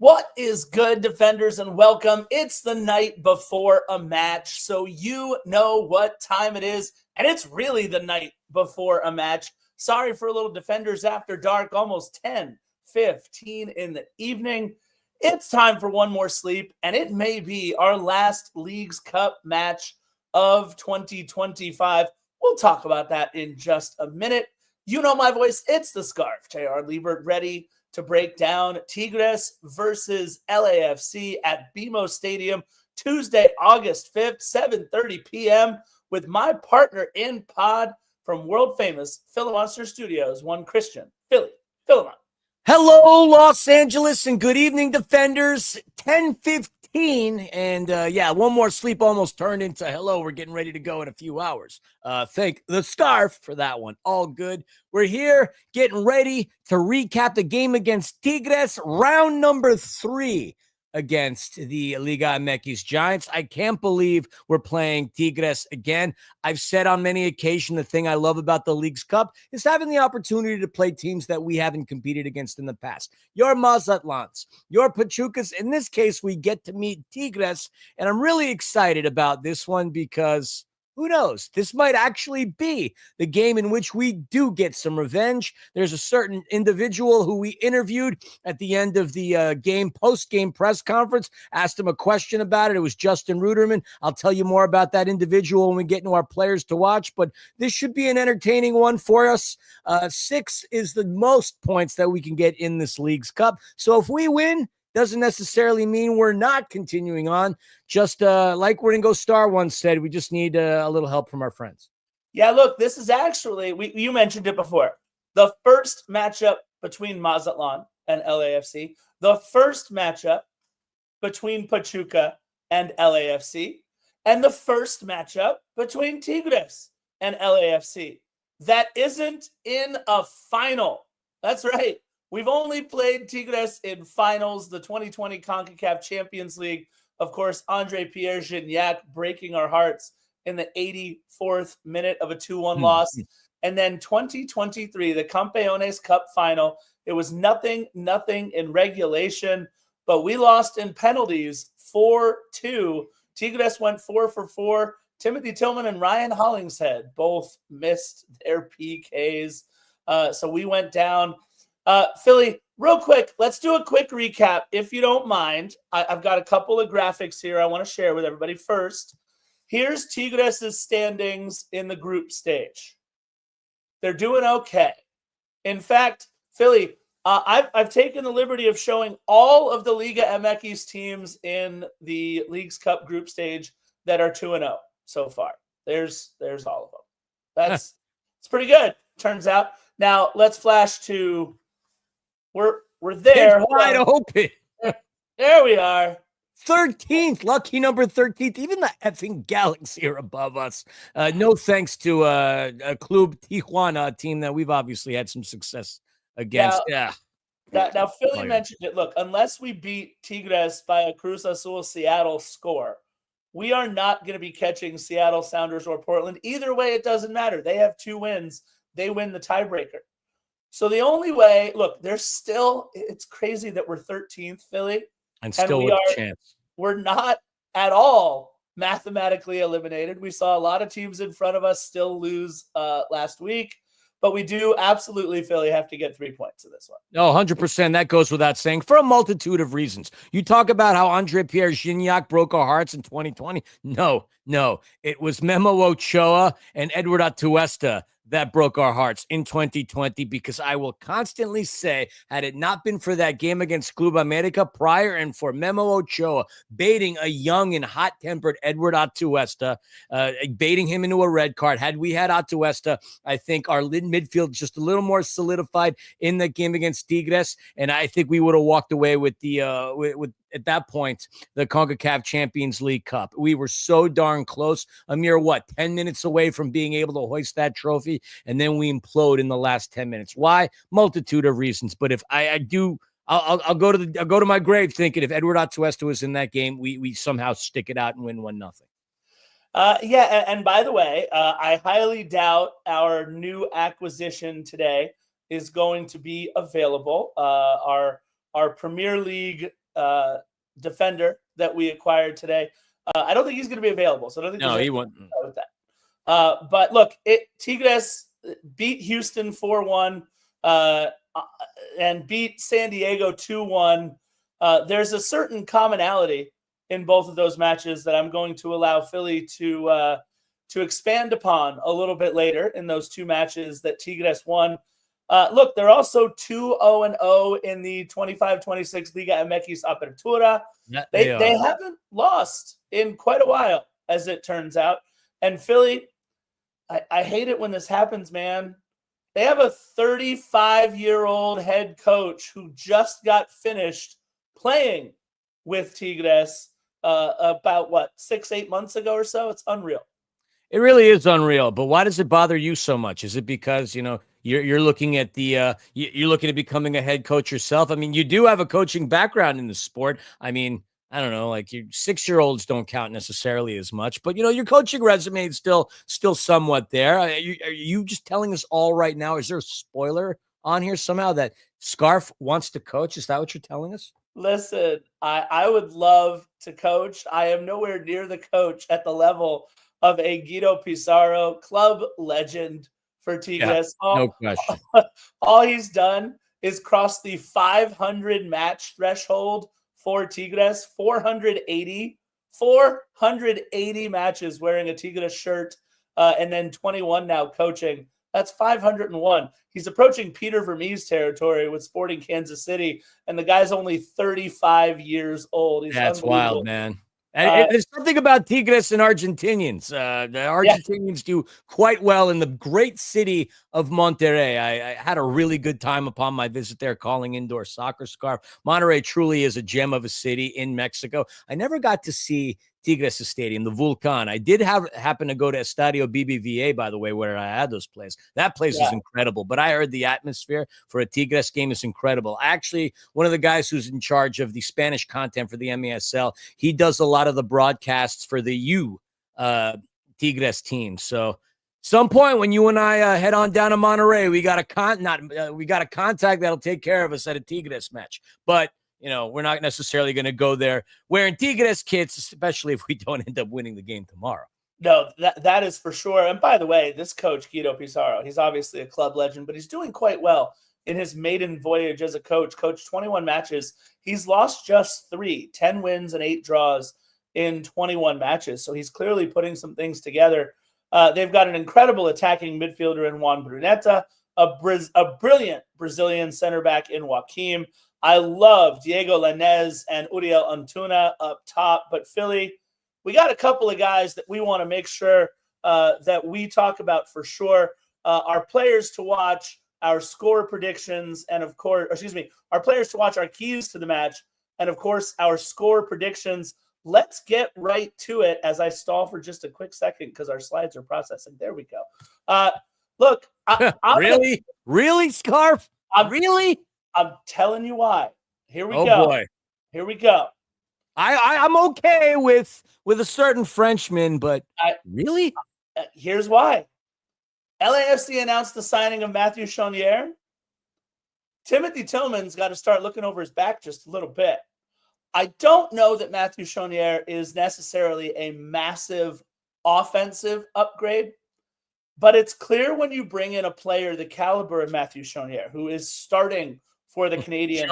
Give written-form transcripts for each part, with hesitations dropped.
What is good, defenders, and welcome. It's the night before a match, so you know what time it is, and it's really the night before a match. Sorry for a little Defenders After Dark, almost 10:15 in the evening. It's time for one more sleep, and it may be our last Leagues Cup match of 2025. We'll talk about that in just a minute. You know my voice. It's the Scarf, J.R. Liebert, ready to break down Tigres versus LAFC at BMO Stadium, Tuesday, August 5th, 7:30 p.m. with my partner in pod from world-famous Philomonster Studios, one Christian, Philemon. Hello, Los Angeles, and good evening, Defenders. 10:15, and one more sleep almost turned into hello. We're getting ready to go in a few hours. Thank the Scarf for that one. All good. We're here getting ready to recap the game against Tigres, round number 3 against the Liga MX Giants. I can't believe we're playing Tigres again. I've said on many occasions the thing I love about the Leagues Cup is having the opportunity to play teams that we haven't competed against in the past. Your Mazatlans, your Pachucas. In this case, we get to meet Tigres, and I'm really excited about this one because who knows? This might actually be the game in which we do get some revenge. There's a certain individual who we interviewed at the end of the post-game press conference, asked him a question about it. It was Justin Ruderman. I'll tell you more about that individual when we get into our players to watch, but this should be an entertaining one for us. 6 is the most points that we can get in this Leagues Cup. So if we win, doesn't necessarily mean we're not continuing on. Just like Ringo Starr once said, we just need a little help from our friends. Yeah, look, this is actually, you mentioned it before, the first matchup between Mazatlan and LAFC, the first matchup between Pachuca and LAFC, and the first matchup between Tigres and LAFC. That isn't in a final. That's right. We've only played Tigres in finals, the 2020 CONCACAF Champions League. Of course, Andre-Pierre Gignac breaking our hearts in the 84th minute of a 2-1 loss. And then 2023, the Campeones Cup final. It was 0-0 in regulation, but we lost in penalties 4-2. Tigres went 4 for 4. Timothy Tillman and Ryan Hollingshead both missed their PKs. So we went down. Philly, real quick, let's do a quick recap, if you don't mind. I've got a couple of graphics here I want to share with everybody. First, here's Tigres' standings in the group stage. They're doing okay. In fact, Philly, I've taken the liberty of showing all of the Liga MX teams in the Leagues Cup group stage that are 2-0 so far. There's all of them. It's pretty good, turns out. Now, let's flash to... We're there. It's wide open. There we are. 13th, lucky number 13th. Even the effing Galaxy are above us. No thanks to a Club Tijuana, a team that we've obviously had some success against. Now, Philly mentioned it. Look, unless we beat Tigres by a Cruz Azul Seattle score, we are not going to be catching Seattle Sounders or Portland. Either way, it doesn't matter. They have 2 wins. They win the tiebreaker. So the only way, look, it's crazy that we're 13th, Philly. And still with a chance. We're not at all mathematically eliminated. We saw a lot of teams in front of us still lose last week. But we do absolutely, Philly, have to get 3 points in this one. No, 100%. That goes without saying for a multitude of reasons. You talk about how Andre-Pierre Gignac broke our hearts in 2020. No. It was Memo Ochoa and Edward Atuesta that broke our hearts in 2020, because I will constantly say, had it not been for that game against Club America prior and for Memo Ochoa baiting a young and hot-tempered Edward Atuesta, baiting him into a red card, had we had Atuesta, I think our midfield just a little more solidified in the game against Tigres, and I think we would have walked away with the at that point, the CONCACAF Champions League Cup. We were so darn close, a mere, 10 minutes away from being able to hoist that trophy, and then we implode in the last 10 minutes. Why? Multitude of reasons. But if I'll go to my grave thinking if Edward Atuesta was in that game, we somehow stick it out and win 1-0. And by the way, I highly doubt our new acquisition today is going to be available. Our Premier League defender that we acquired today. I don't think he's going to be available, so I don't think No, he won't. with that. But look, Tigres beat Houston 4-1 and beat San Diego 2-1. There's a certain commonality in both of those matches that I'm going to allow Philly to expand upon a little bit later in those two matches that Tigres won. Look, they're also 2-0-0 in the 25-26 Liga MX Apertura. Yeah, they haven't lost in quite a while, as it turns out. And Philly, I hate it when this happens, man. They have a 35-year-old head coach who just got finished playing with Tigres about, 6-8 months ago or so? It's unreal. It really is unreal. But why does it bother you so much? Is it because, you're looking at you're looking at becoming a head coach yourself? I mean, you do have a coaching background in the sport. I mean, I don't know, like your 6-year-olds don't count necessarily as much, but your coaching resume is still somewhat there. Are you just telling us all right now? Is there a spoiler on here somehow that Scarf wants to coach? Is that what you're telling us? Listen, I would love to coach. I am nowhere near the coach at the level of a Guido Pizarro, club legend for Tigres. Yeah, no question. All he's done is cross the 500 match threshold for Tigres. 480 matches wearing a Tigres shirt, and then 21 now coaching. That's 501. He's approaching Peter Vermees territory with Sporting Kansas City, and the guy's only 35 years old. That's wild, man. And there's something about Tigres and Argentinians. The Argentinians do quite well in the great city of Monterrey. I had a really good time upon my visit there calling indoor soccer. Scarf. Monterrey truly is a gem of a city in Mexico. I never got to see Tigres Stadium, the Vulcan. I did happen to go to Estadio BBVA, by the way, where I had those plays. That place is incredible, but I heard the atmosphere for a Tigres game is incredible. Actually, one of the guys who's in charge of the Spanish content for the MESL, he does a lot of the broadcasts for the Tigres team. So some point when you and I head on down to Monterrey, we got a contact that'll take care of us at a Tigres match. But we're not necessarily going to go there wearing Tigres kits, especially if we don't end up winning the game tomorrow. No, that is for sure. And by the way, this coach, Guido Pizarro, he's obviously a club legend, but he's doing quite well in his maiden voyage as a coach. Coached 21 matches. He's lost just 3, 10 wins and 8 draws in 21 matches. So he's clearly putting some things together. They've got an incredible attacking midfielder in Juan Bruneta, a brilliant Brazilian center back in Joaquim. I love Diego Lainez and Uriel Antuna up top. But Philly, we got a couple of guys that we want to make sure that we talk about for sure. Our players to watch, our score predictions, and of course, our players to watch, our keys to the match, and of course, our score predictions. Let's get right to it as I stall for just a quick second because our slides are processing. There we go. Look, really, Scarf? I'm telling you why. Here we go. Oh boy. Here we go. I'm okay with a certain Frenchman, but really? Here's why. LAFC announced the signing of Matthew Chonier. Timothy Tillman's got to start looking over his back just a little bit. I don't know that Matthew Chonier is necessarily a massive offensive upgrade, but it's clear when you bring in a player the caliber of Matthew Chonier, who is starting for the Canadian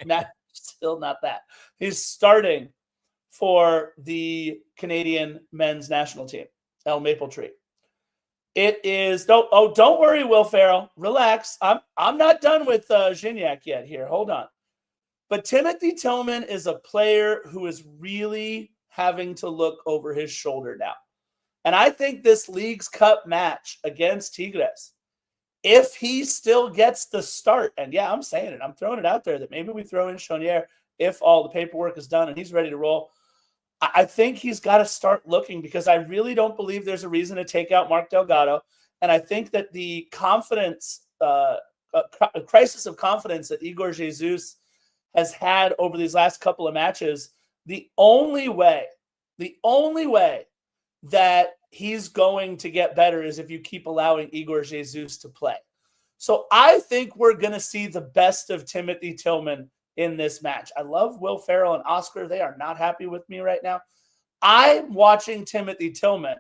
men's, still not that. He's starting for the Canadian men's national team, El Maple Tree. It is don't worry, Will Ferrell. Relax. I'm not done with Gignac yet here. Hold on. But Timothy Tillman is a player who is really having to look over his shoulder now. And I think this League's Cup match against Tigres, if he still gets the start, and yeah, I'm saying it, I'm throwing it out there that maybe we throw in Chonier if all the paperwork is done and he's ready to roll. I think he's got to start looking because I really don't believe there's a reason to take out Mark Delgado. And I think that the confidence, crisis of confidence that Igor Jesus has had over these last couple of matches, the only way that he's going to get better is if you keep allowing Igor Jesus to play. So I think we're going to see the best of Timothy Tillman in this match. I love Will Ferrell and Oscar. They are not happy with me right now. I'm watching Timothy Tillman,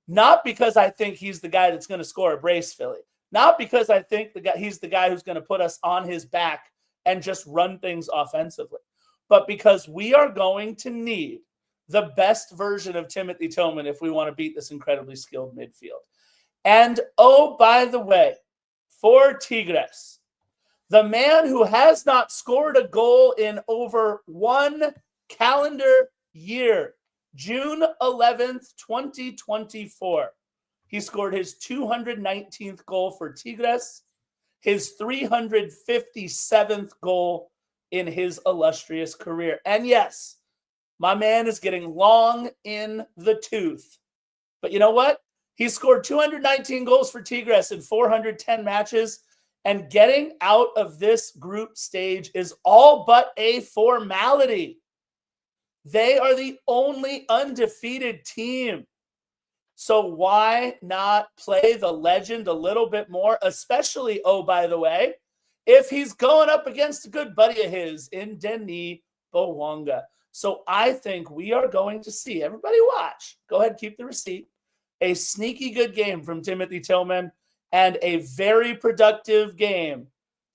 not because I think he's the guy that's going to score a brace, Philly. Not because I think he's the guy who's going to put us on his back and just run things offensively, but because we are going to need the best version of Timothy Tillman if we want to beat this incredibly skilled midfield. And oh, by the way, for Tigres, the man who has not scored a goal in over 1 calendar year, June 11th, 2024. He scored his 219th goal for Tigres, his 357th goal in his illustrious career. And yes, my man is getting long in the tooth. But you know what? He scored 219 goals for Tigres in 410 matches, and getting out of this group stage is all but a formality. They are the only undefeated team. So why not play the legend a little bit more, especially, oh, by the way, if he's going up against a good buddy of his in Denis Bouanga. So I think we are going to see, everybody watch, go ahead, keep the receipt, a sneaky good game from Timothy Tillman and a very productive game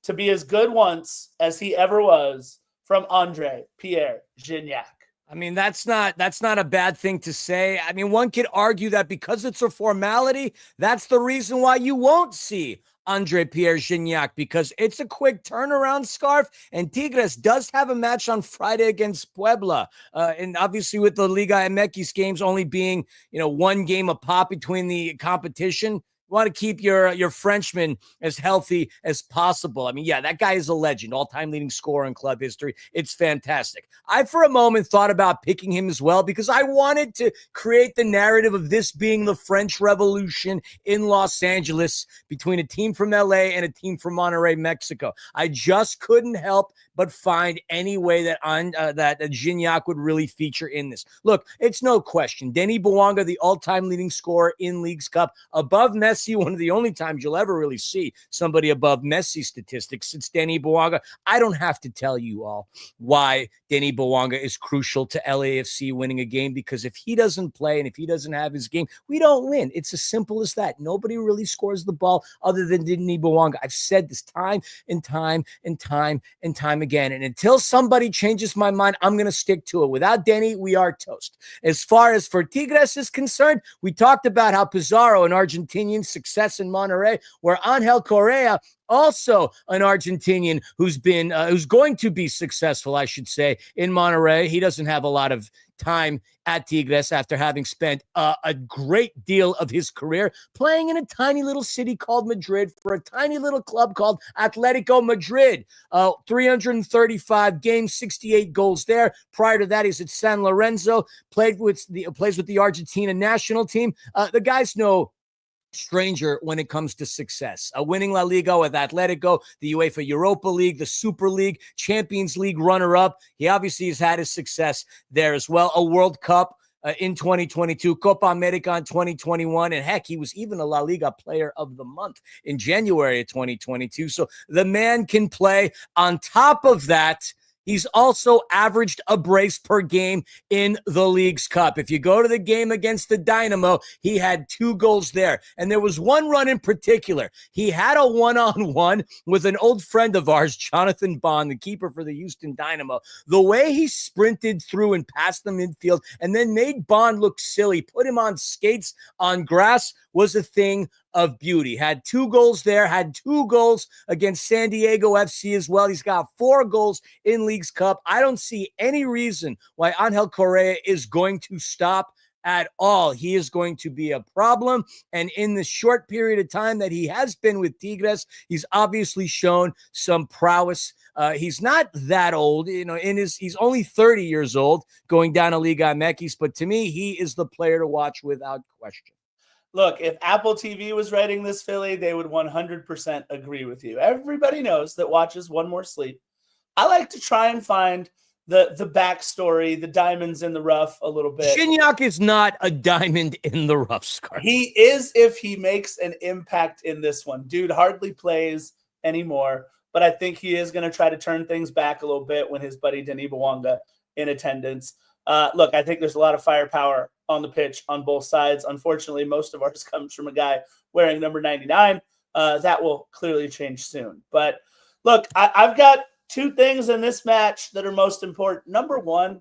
to be as good once as he ever was from Andre Pierre Gignac. I mean, that's not a bad thing to say. I mean, one could argue that because it's a formality, that's the reason why you won't see Andre Pierre Gignac, because it's a quick turnaround, Scarf, and Tigres does have a match on Friday against Puebla. And obviously with the Liga MX games only being, 1 game a pop between the competition, you want to keep your Frenchman as healthy as possible. I mean, yeah, that guy is a legend, all-time leading scorer in club history. It's fantastic. I, for a moment, thought about picking him as well because I wanted to create the narrative of this being the French Revolution in Los Angeles between a team from LA and a team from Monterrey, Mexico. I just couldn't help but find any way that Gignac would really feature in this. Look, it's no question. Denis Bouanga, the all-time leading scorer in Leagues Cup, above Messi, one of the only times you'll ever really see somebody above Messi statistics since Denis Bouanga. I don't have to tell you all why Denis Bouanga is crucial to LAFC winning a game, because if he doesn't play and if he doesn't have his game, we don't win. It's as simple as that. Nobody really scores the ball other than Denis Bouanga. I've said this time and time and time and time again, and until somebody changes my mind, I'm going to stick to it. Without Denny, we are toast. As far as for Tigres is concerned, we talked about how Pizarro, an Argentinian, success in Monterrey, where Angel Correa, also an Argentinian who's going to be successful, I should say, in Monterrey. He doesn't have a lot of time at Tigres after having spent a great deal of his career playing in a tiny little city called Madrid for a tiny little club called Atletico Madrid. 335 games, 68 goals there. Prior to that, he's at San Lorenzo, plays with the Argentina national team. The guy's no stranger when it comes to success. Winning La Liga with Atletico, the UEFA Europa League, the Super League, Champions League runner-up. He obviously has had his success there as well. A World Cup in 2022, Copa America in 2021, and heck, he was even a La Liga Player of the Month in January of 2022. So the man can play. On top of that, he's also averaged a brace per game in the Leagues Cup. If you go to the game against the Dynamo, he had 2 goals there. And there was one run in particular. He had a one-on-one with an old friend of ours, Jonathan Bond, the keeper for the Houston Dynamo. The way he sprinted through and past the midfield and then made Bond look silly, put him on skates on grass, was a thing of beauty. Had 2 goals there, had 2 goals against San Diego FC as well. He's got 4 goals in Leagues Cup. I don't see any reason why Angel Correa is going to stop at all. He is going to be a problem. And in the short period of time that he has been with Tigres, he's obviously shown some prowess. He's not that old, he's only 30 years old going down to Liga MX, but to me, he is the player to watch without question. Look, if Apple TV was writing this, Philly, they would 100% agree with you. Everybody knows that watches One More Sleep. I like to try and find the backstory, the diamonds in the rough a little bit. Gignac is not a diamond in the rough, Scar. He is if he makes an impact in this one. Dude hardly plays anymore. but I think he is going to try to turn things back a little bit when his buddy Denis Bouanga in attendance. Look, I think there's a lot of firepower on the pitch on both sides. Unfortunately, most of ours comes from a guy wearing number 99. That will clearly change soon. But look, I've got two things in this match that are most important. Number one,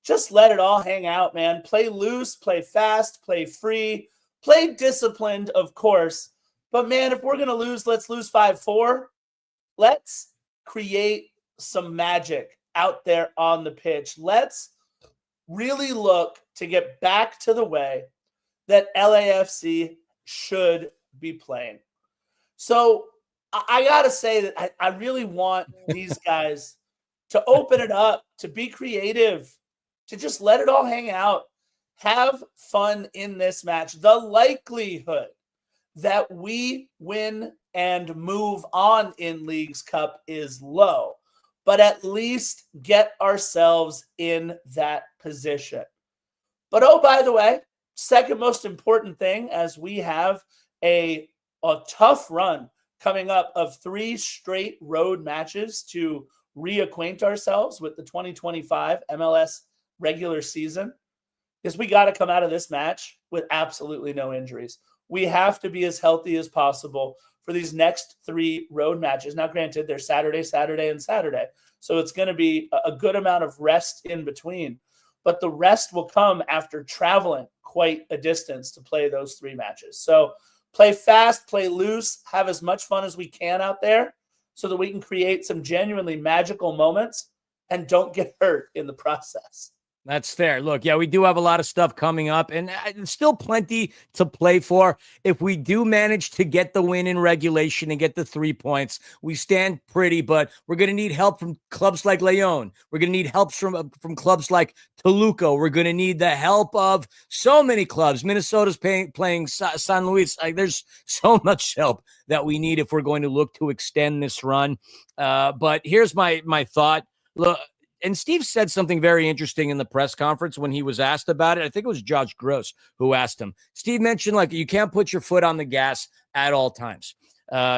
just let it all hang out, man. Play loose, play fast, play free, play disciplined, of course. But, man, if we're going to lose, let's lose 5-4. Let's create some magic out there on the pitch. Let's really look to get back to the way that LAFC should be playing. So I got to say that I really want these guys to open it up, to be creative, to just let it all hang out, have fun in this match. The likelihood that we win and move on in Leagues Cup is low, but at least get ourselves in that position. But oh, by the way, second most important thing, as we have a tough run coming up of 3 straight road matches to reacquaint ourselves with the 2025 MLS regular season, is we got to come out of this match with absolutely no injuries. We have to be as healthy as possible for these next 3 road matches. Now, granted, they're Saturday, and Saturday. So it's going to be a good amount of rest in between. But the rest will come after traveling quite a distance to play those 3 matches. So play fast, play loose, have as much fun as we can out there so that we can create some genuinely magical moments and don't get hurt in the process. That's fair. Look, yeah, we do have a lot of stuff coming up and still plenty to play for. If we do manage to get the win in regulation and get the 3 points, we stand pretty, but we're going to need help from clubs like Leon. We're going to need help from clubs like Toluca. We're going to need the help of so many clubs. Minnesota's playing San Luis. There's so much help that we need if we're going to look to extend this run. But here's my thought. Look, and Steve said something very interesting in the press conference when he was asked about it. I think it was Josh Gross who asked him. Steve mentioned, like, you can't put your foot on the gas at all times.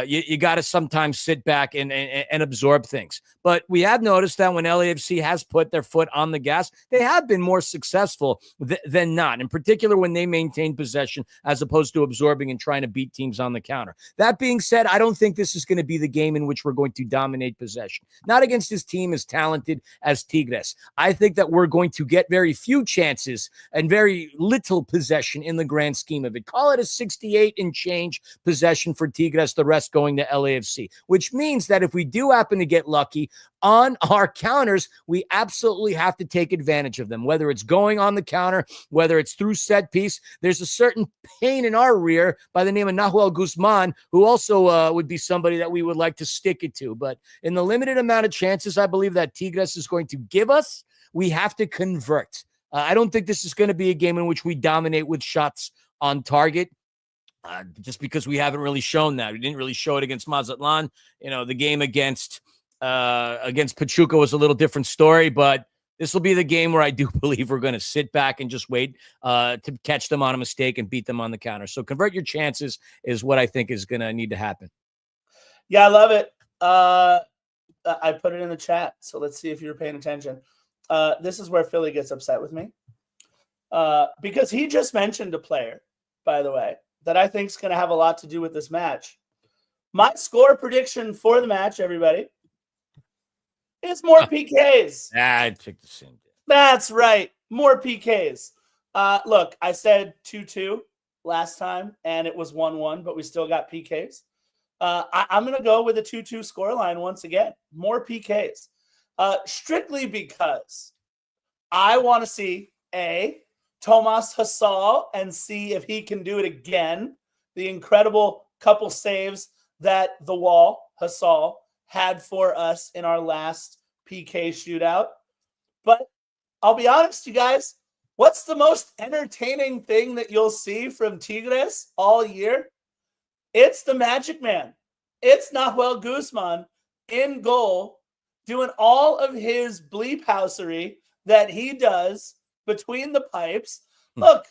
You got to sometimes sit back and absorb things. But we have noticed that when LAFC has put their foot on the gas, they have been more successful than not, in particular when they maintain possession as opposed to absorbing and trying to beat teams on the counter. That being said, I don't think this is going to be the game in which we're going to dominate possession. Not against this team as talented as Tigres. I think that we're going to get very few chances and very little possession in the grand scheme of it. Call it a 68 and change possession for Tigres, the rest going to LAFC, which means that if we do happen to get lucky on our counters, we absolutely have to take advantage of them, whether it's going on the counter, whether it's through set piece. There's a certain pain in our rear by the name of Nahuel Guzman, who also would be somebody that we would like to stick it to. But in the limited amount of chances I believe that Tigres is going to give us, we have to convert. I don't think this is going to be a game in which we dominate with shots on target. Just because we haven't really shown that. We didn't really show it against Mazatlan. You know, the game against Pachuca was a little different story, but this will be the game where I do believe we're going to sit back and just wait to catch them on a mistake and beat them on the counter. So convert your chances is what I think is going to need to happen. Yeah, I love it. I put it in the chat, so let's see if you're paying attention. This is where Philly gets upset with me because he just mentioned a player, by the way, that I think is going to have a lot to do with this match. My score prediction for the match, everybody, is more PKs. I picked the same. That's right. More PKs. Look, I said 2-2 last time, and it was 1-1, but we still got PKs. I'm going to go with a 2-2 scoreline once again. More PKs. Strictly because I want to see, Tomas Hasal and see if he can do it again. The incredible couple saves that the Wall, Hasal, had for us in our last PK shootout. But I'll be honest, you guys, what's the most entertaining thing that you'll see from Tigres all year? It's the Magic Man. It's Nahuel Guzman in goal doing all of his bleep housery that he does between the pipes. Look,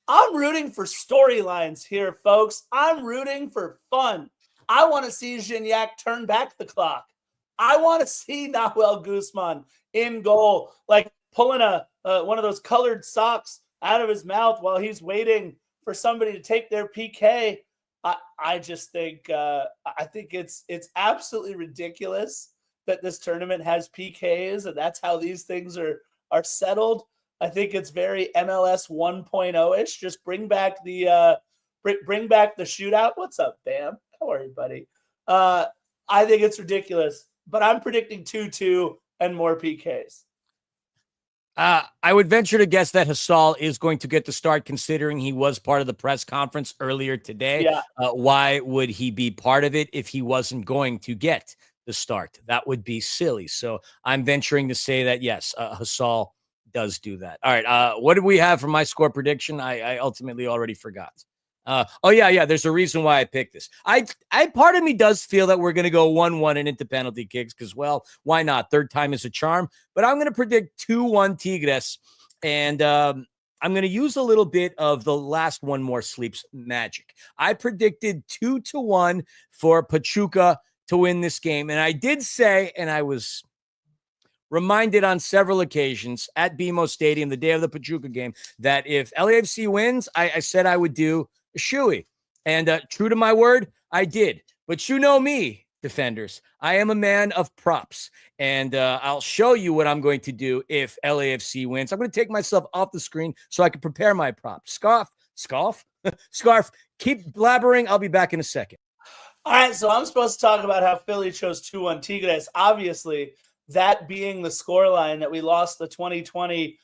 I'm rooting for storylines here, folks. I'm rooting for fun. I want to see Gignac turn back the clock. I want to see Nahuel Guzman in goal, like pulling one of those colored socks out of his mouth while he's waiting for somebody to take their PK. I just think I think it's absolutely ridiculous that this tournament has PKs and that's how these things are settled. I think it's very MLS 1.0-ish. Just bring back the shootout. What's up, Bam? How are you, buddy? I think it's ridiculous, but I'm predicting 2-2 and more PKs. I would venture to guess that Hasal is going to get the start, considering he was part of the press conference earlier today. Yeah. Why would he be part of it if he wasn't going to get the start? That would be silly. So I'm venturing to say that, yes, Hasal does do that. All right. What did we have for my score prediction? I ultimately already forgot. Yeah. There's a reason why I picked this. I part of me does feel that we're going to go 1-1 and into penalty kicks because, well, why not? Third time is a charm. But I'm going to predict 2-1 Tigres, and I'm going to use a little bit of the last one more sleeps magic. I predicted 2-1 for Pachuca to win this game, and I did say, and I was reminded on several occasions at BMO Stadium the day of the Pachuca game that if LAFC wins, I said I would do a shoey. And true to my word, I did. But you know me, defenders. I am a man of props. And I'll show you what I'm going to do if LAFC wins. I'm going to take myself off the screen so I can prepare my props. Scarf. Keep blabbering. I'll be back in a second. All right, so I'm supposed to talk about how Philly chose 2-1 Tigres. Obviously, that being the scoreline that we lost the 2020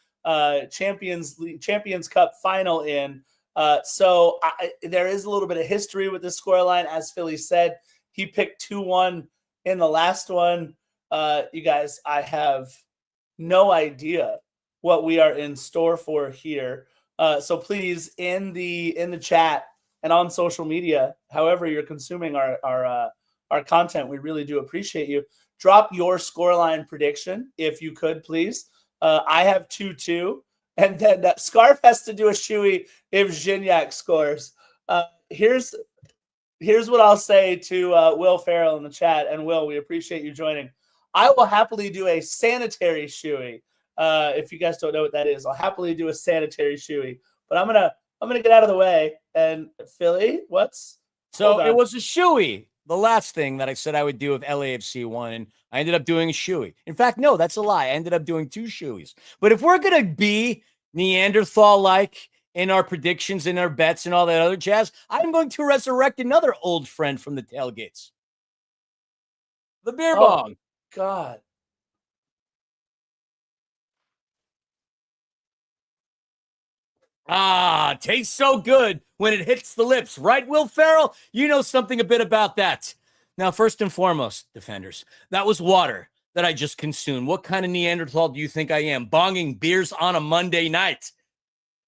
Champions Cup final in. So there is a little bit of history with the scoreline. As Philly said, he picked 2-1 in the last one. You guys, I have no idea what we are in store for here. So please, in the chat and on social media, however you're consuming our content, we really do appreciate you. Drop your scoreline prediction if you could, please. I have 2-2. And then Scarf has to do a shoey if Gignac scores. Here's what I'll say to Will Farrell in the chat. And Will, we appreciate you joining. I will happily do a sanitary shoey. If you guys don't know what that is, I'll happily do a sanitary shoey. But I'm gonna get out of the way. And Philly, So it was a shoey. The last thing that I said I would do if LAFC won, and I ended up doing a shoey. In fact, no, that's a lie. I ended up doing 2 shoeys. But if we're going to be Neanderthal-like in our predictions and our bets and all that other jazz, I'm going to resurrect another old friend from the tailgates. The beer bong. God. Tastes so good when it hits the lips. Right, Will Farrell? You know something a bit about that. Now, first and foremost, defenders, that was water that I just consumed. What kind of Neanderthal do you think I am? Bonging beers on a Monday night.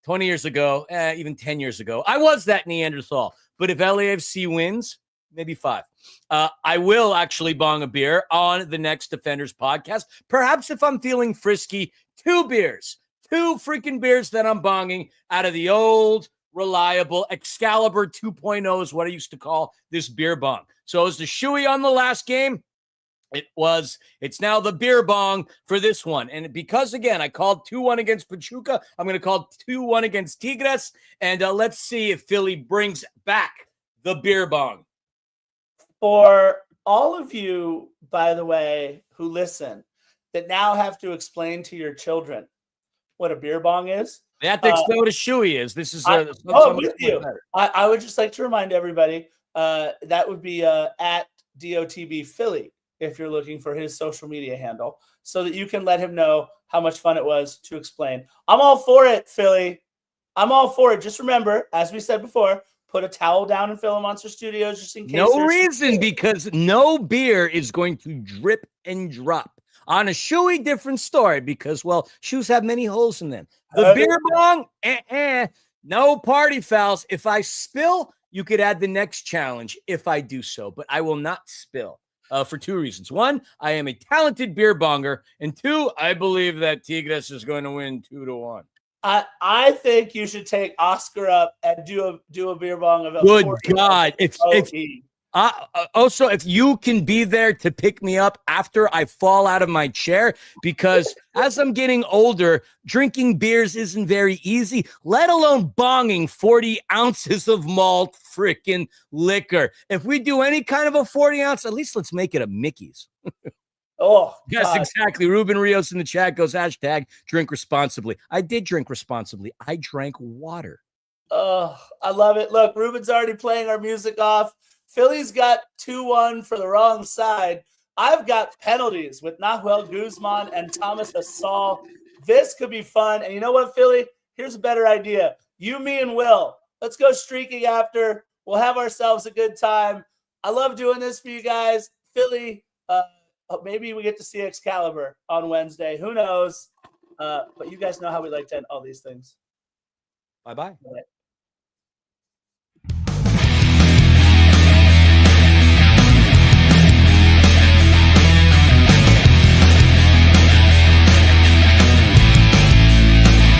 20 years ago, even 10 years ago, I was that Neanderthal. But if LAFC wins, maybe 5. I will actually bong a beer on the next Defenders podcast. Perhaps if I'm feeling frisky, 2 beers. 2 freaking beers that I'm bonging out of the old, reliable Excalibur 2.0 is what I used to call this beer bong. So it was the shoey on the last game. It's now the beer bong for this one. And because, again, I called 2-1 against Pachuca, I'm going to call 2-1 against Tigres. And let's see if Philly brings back the beer bong. For all of you, by the way, who listen, that now have to explain to your children what a beer bong is. They have to explain what a shoey is. This is with you. I would just like to remind everybody that would be at DOTB Philly if you're looking for his social media handle, so that you can let him know how much fun it was to explain. I'm all for it, Philly. I'm all for it. Just remember, as we said before, put a towel down in Philly Monster Studios just in case. No reason, because no beer is going to drip and drop. On a shoey, different story, because, well, shoes have many holes in them. The beer bong, no party fouls. If I spill, you could add the next challenge if I do so, but I will not spill for 2 reasons. 1, I am a talented beer bonger, and 2, I believe that Tigres is going to win 2-1. I think you should take Oscar up and do a beer bong of a good God. If Also, if you can be there to pick me up after I fall out of my chair, because as I'm getting older, drinking beers isn't very easy, let alone bonging 40 ounces of malt freaking liquor. If we do any kind of a 40 ounce, at least let's make it a Mickey's. Oh, yes, God. exactly. Ruben Rios in the chat goes, hashtag drink responsibly. I did drink responsibly. I drank water. Oh, I love it. Look, Ruben's already playing our music off. Philly's got 2-1 for the wrong side. I've got penalties with Nahuel Guzman and Thomas Asal. This could be fun. And you know what, Philly? Here's a better idea. You, me, and Will. Let's go streaking after. We'll have ourselves a good time. I love doing this for you guys. Philly, maybe we get to see Excalibur on Wednesday. Who knows? But you guys know how we like to end all these things. Bye-bye. Bye.